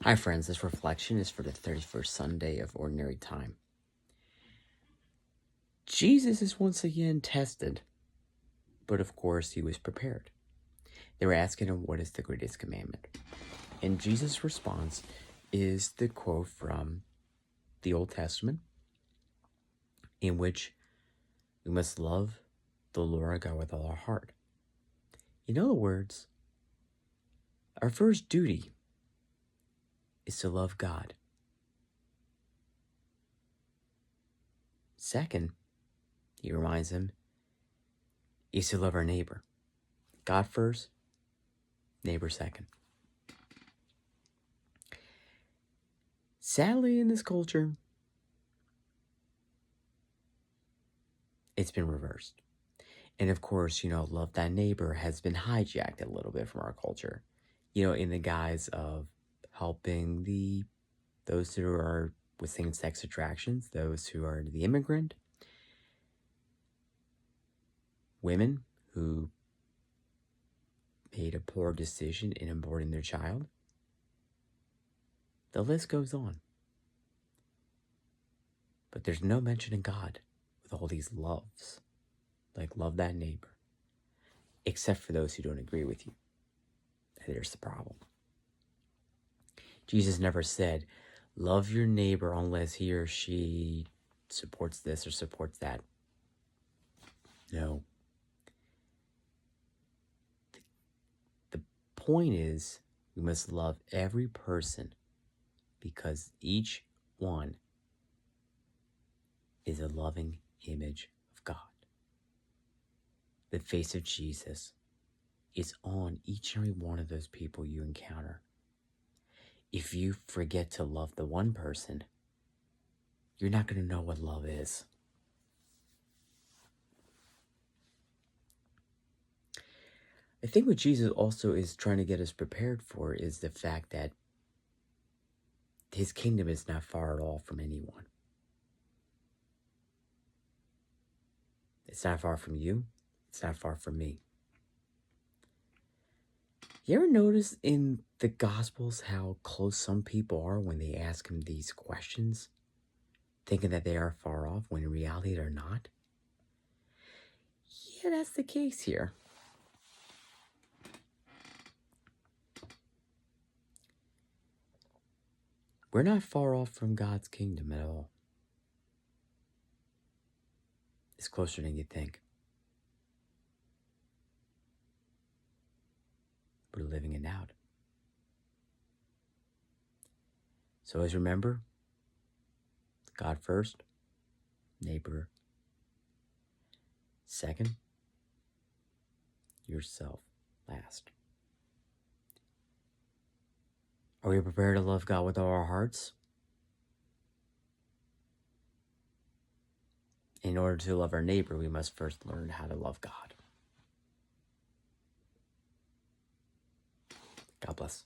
Hi friends, this reflection is for the 31st Sunday of Ordinary Time. Jesus is once again tested, but of course he was prepared. They were asking him, what is the greatest commandment? And Jesus' response is the quote from the Old Testament, in which we must love the Lord our God with all our heart. In other words, our first duty is to love God. Second, he reminds him, is to love our neighbor. God first, neighbor second. Sadly, in this culture, it's been reversed. And of course, love thy neighbor has been hijacked a little bit from our culture, in the guise of helping those who are with same-sex attractions, those who are the immigrant, women who made a poor decision in aborting their child. The list goes on. But there's no mention in God with all these loves, like love that neighbor, except for those who don't agree with you. And there's the problem. Jesus never said, love your neighbor unless he or she supports this or supports that. No. The point is, we must love every person because each one is a loving image of God. The face of Jesus is on each and every one of those people you encounter. If you forget to love the one person, you're not going to know what love is. I think what Jesus also is trying to get us prepared for is the fact that his kingdom is not far at all from anyone. It's not far from you. It's not far from me. You ever notice in the Gospels how close some people are when they ask him these questions, thinking that they are far off when in reality they're not? Yeah, that's the case here. We're not far off from God's kingdom at all. It's closer than you think. We're living it out. So always remember, God first, neighbor second, yourself last. Are we prepared to love God with all our hearts? In order to love our neighbor, we must first learn how to love God. God bless.